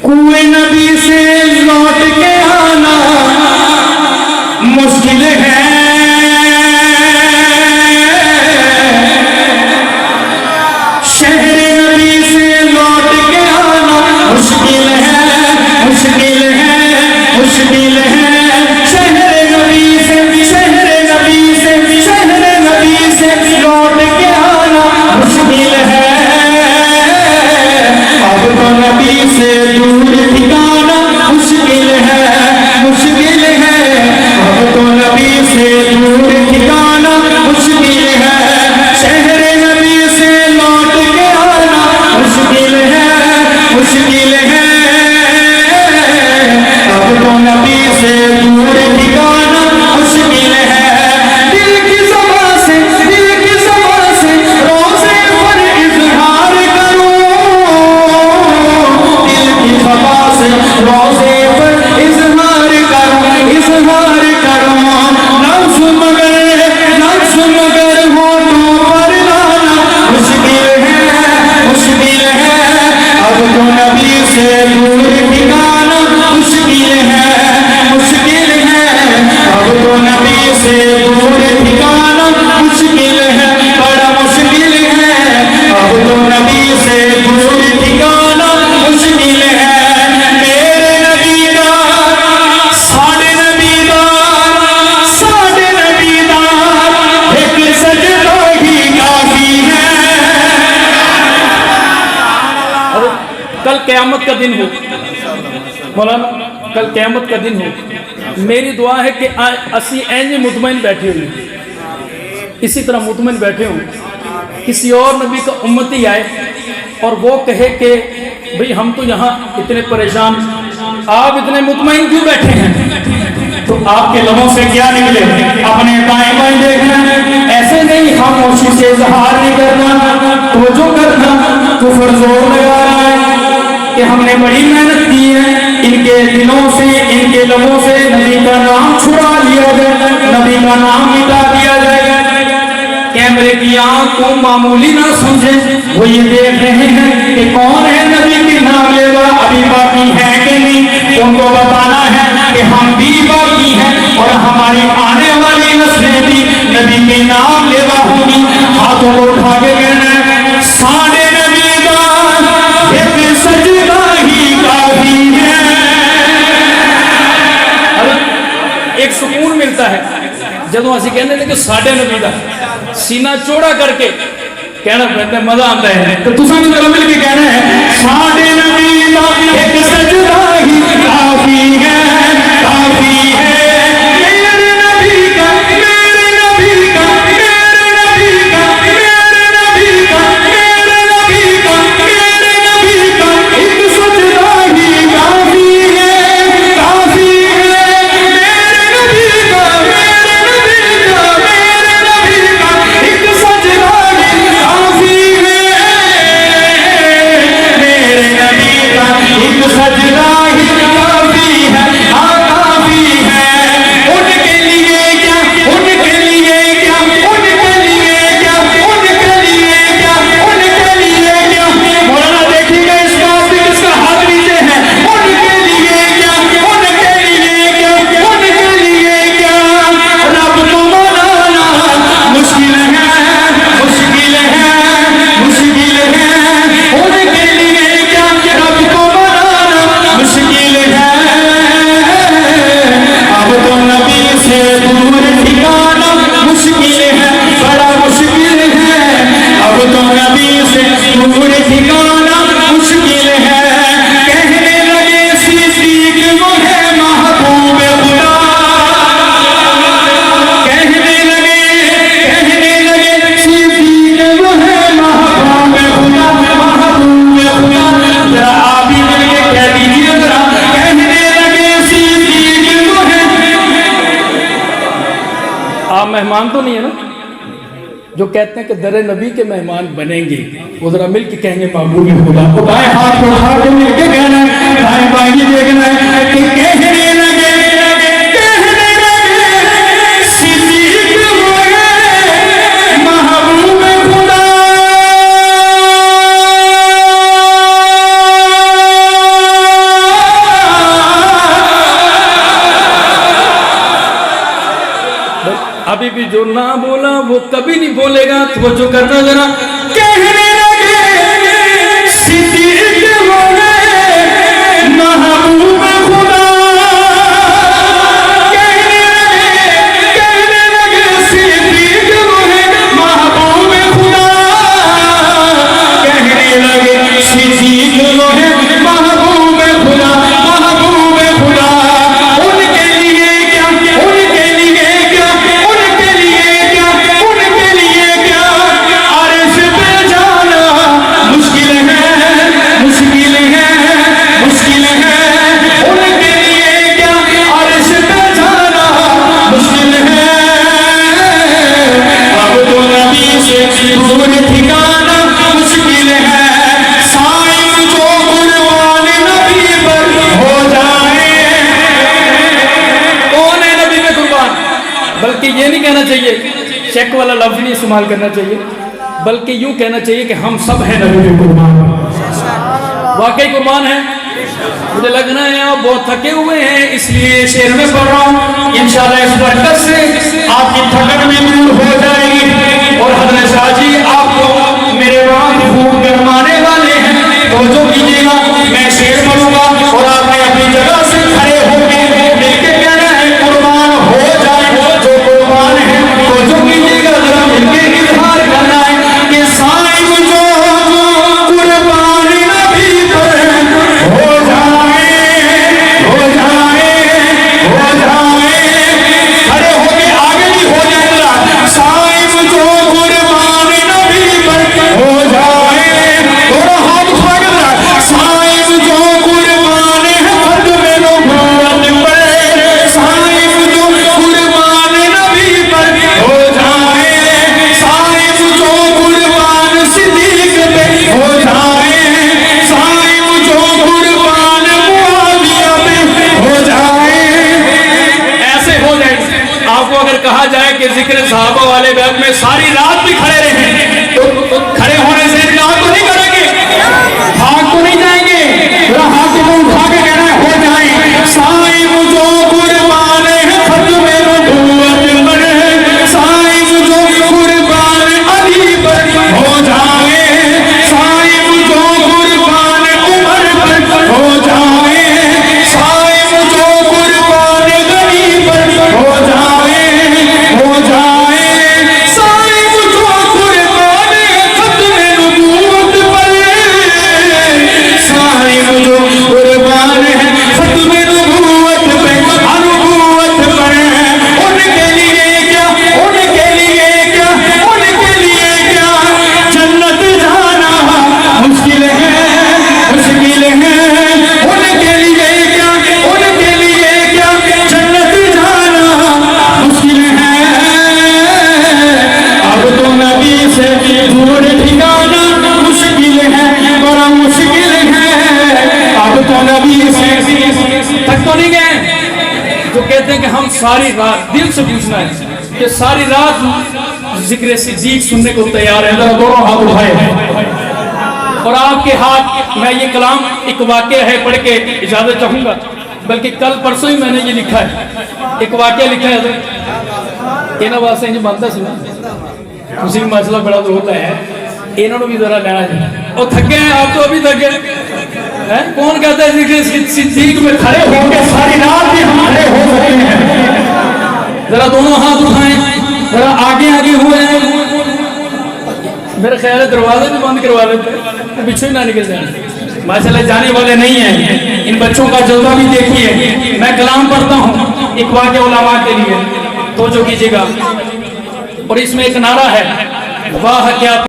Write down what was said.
कुएं नबी से लौट के आना मुश्किल है, शहर नबी से लौट के आना मुश्किल है, मुश्किल है, मुश्किल है। शहर नबी से लौट के आना मुश्किल है, अब तो नबी से दूर ठिकाना मुश्किल है, मुश्किल है। अब तो नबी से दूर ठिकाना मुश्किल है, शहर नबी से लौट के आना मुश्किल है, मुश्किल है। अब तो नबी से दूर ठिकाना मुश्किल है। दिल की ज़बां से रोज़े पर इज़हार करूं, दिल की ज़बां से रोज़े पर इज़हार करूं, इज़हार करूं। नफ्स मगर होठों पर लाना मुश्किल है, मुश्किल है। अब तो नबी से दूर ठिकाना मुश्किल है, मुश्किल है। अब तो नबी से दूर ठिकाना मुश्किल है, बड़ा मुश्किल है। अब तो नबी से दूर ठिकाना मुश्किल है। मेरे नबी का साढ़े नबीदार एक सजदा ही काफी है। और कल क़यामत का दिन हो मौलाना, कल क़यामत का दिन हो, मेरी दुआ है कि असी इंज मुतमईन बैठे हुए, इसी तरह मुतमईन बैठे हों, किसी और नबी का उम्मती आए और वो कहे कि भाई हम तो यहाँ इतने परेशान, आप इतने मुतमईन क्यों बैठे हैं? तो आपके लबों से क्या निकले? अपने दाएं बाएं देखना, ऐसे नहीं खामोशी से इजहार नहीं करना, तो जो करना कुफर जोर लगा रहा है कि हमने बड़ी मेहनत की है, इनके दिलों से इनके लबों से नबी का नाम छुड़ा लिया जाए, नबी का नाम मिटा दिया जाएगा। कैमरे की आंख को मामूली ना समझे, वो ये देख रहे हैं कि कौन है नबी के नाम लेगा, अभी बाकी है कि नहीं। उनको बताना है कि हम भी बाकी हैं और हमारी आने वाली नस्लें भी नबी के नाम लेवा होगी। हाथों को उठा के कहना है साढ़े नबीदार एक सजदा ही काफी है। एक सुकून मिलता है जब असी कहते हैं कि साढ़े नबी का सीना चौड़ा करके कहना पैदा, मजा आता है। तो तुसा भी जरा मिल के कहना है साढ़े नबीदार एक सजदा ही काफी है, काफी है। मेरे नबी का, मेरे नबी का, मेरे नबी का, मेरे नबी का, मेरे नबी का, मेरे नबी का एक सजदा ही काफी है, काफी है। मेरे नबी का, मेरे नबी का, मेरे नबी का एक सजदा ही काफी है। मेरे नबी का एक सजदा ही काफी है, हाँ काफी है। उनके लिए क्या, उनके लिए क्या, उनके लिए क्या, उनके लिए क्या, उनके लिए क्या। मौलाना देखिएगा इस बात पे किसका हाथ नीचे है। उनके लिए क्या, उनके लिए क्या, उनके लिए क्या। रब को मनाना मुश्किल है, मुश्किल है, मुश्किल है। उनके लिए क्या, रब को मनाना मुश्किल है। अब तो नबी से दूर ठिकाना मुश्किल है, बड़ा मुश्किल है। अब तो नबी से दूर ठिकाना मुश्किल है। कहने लगे सिद्दीक वो है महबूब खुदा, कहने लगे सिद्दीक वो है महबूब खुदा, महबूब खुदा। जरा आप ही मिलके कह दीजिए जरा, कहने लगे सिद्दीक वो है। आप मेहमान तो नहीं है ना जो कहते हैं कि दरे नबी के मेहमान बनेंगे? वो जरा मिल के कहेंगे महबूब खुदा। तो दाएं हाथ को उठा के मिलके कहना है, दाएं बाएं ये देखना है कि कहने लगे सिद्दीक वो है महबूब खुदा। जो ना बोला वो कभी नहीं बोलेगा। तो जो करना जरा, कहने लगे सिद्दीक हो गए महबूब खुदा, कहने लगे सिद्दीक हो गए महबूब खुदा, कहने लगे सिद्दीक हो गए महबूब खुदा, महबूब खुदा। उनके लिए क्या, उनके लिए क्या, उनके लिए क्या, उनके लिए क्या, अर्श पे जाना मुश्किल है, मुश्किल है, मुश्किल है। उनके लिए क्या, अर्श पे जाना मुश्किल है। अब तो नबी से दूर ठिकाना मुश्किल है। साईं जो कुर्बान नबी पर हो जाए, कौन है नबी में कुर्बान? बल्कि ये नहीं कहना चाहिए, चेक वाला लफ्ज नहीं इस्तेमाल करना चाहिए, बल्कि यूं कहना चाहिए कि हम सब हैं नबी में कुर्बान। वाकई कुर्बान है। मुझे लग रहा है आप बहुत थके हुए हैं, इसलिए शेर में पढ़ रहा हूँ। इंशाल्लाह इस बरकत से आपकी थकन में दूर हो जाएगी। और हज़रत शाह जी आपको मेरे वहाँ खूब गरमाने वाले हैं, तो जो कीजिएगा मैं शेर पढ़ूंगा और आपने अपनी जगह से खड़े होकर मिलके कहना है कुर्बान हो जाए जो कुर्बान है। तो जो कीजिएगा जरा मिलके इजहार करना है कि साईं जो कुर्बान नबी पर हो जाए, हो जाए, हो जाए। खड़े होके आगे भी हो जाएगा, साईं जो कुर्बान नबी पर हो जाए। थोड़ा हाथ उठा के बता, साईं जो कुर्बान है खत्म नबूवत पर, साईं जो कुर्बान नबी पर हो जाए, साईं जो कुर्बान सिद्दीक पे हो जाए, साईं जो कुर्बान मुआविया पे हो जाए। ऐसे हो जाए। आपको अगर कहा जाए कि जिक्र सहाबा वाले बैग में सारी रात भी खड़े रहे, तो खड़े होने से इनकार तो नहीं करेंगे, भाग तो नहीं जाएंगे। पूरा हाथ को उठा के कहना है हो जाए, साईं जो कुर्बान है खत्म नबूवत पर, साईं जो कुर्बान अली पर हो जाए, साईं जो कुर्बान उमर पर हो जाए, साईं जो कुर्बान गनी पर हो जाए, हो जाए। साईं जो कुर्बान खत्म नबूवत पर, साईं जो कुर्बान है खत्म नबूवत पे, अनुबूवत पर। उनके लिए क्या, उनके लिए क्या, उनके लिए क्या, जन्नत जाना मुश्किल है, मुश्किल है। उनके लिए क्या, उनके लिए क्या, जन्नत जाना मुश्किल है। अब तो नबी से दूर ठिकाना मुश्किल है, बड़ा मुश्किल है। अब तो नबी से तक तो नहीं गए जो कहते हैं कि हम सारी रात, दिल से पूछना है कि सारी रात जिक्र सिद्दीक सुनने को तैयार है। जरा दोनों हाथ उठाए और आपके हाथ, मैं ये कलाम एक वाकया है पढ़ के इजाजत चाहूंगा, बल्कि कल परसों ही मैंने ये लिखा है, एक वाकया लिखा है। इन्होंने वास्ते इंज बनता सुना तुम भी मसला बड़ा होता है, इन्होंने भी जरा लेना है। और थके हैं आप, तो अभी थके हैं। कौन कहता है जिक्र सिद्दीक में खड़े होंगे सारी रात भी हम खड़े हो सकते हैं? जरा दोनों हाथ उठाएं, जरा आगे आगे हो जाए। मेरा ख्याल है दरवाजा भी बंद करवा लेते, पीछे ही ना निकल जाए। माशाल्लाह जाने वाले नहीं हैं। इन बच्चों का जज्बा भी देखिए। मैं कलाम पढ़ता हूँ एक वाक़या उलमा के लिए, तो जो कीजिएगा। और इसमें एक नारा है, वाह क्या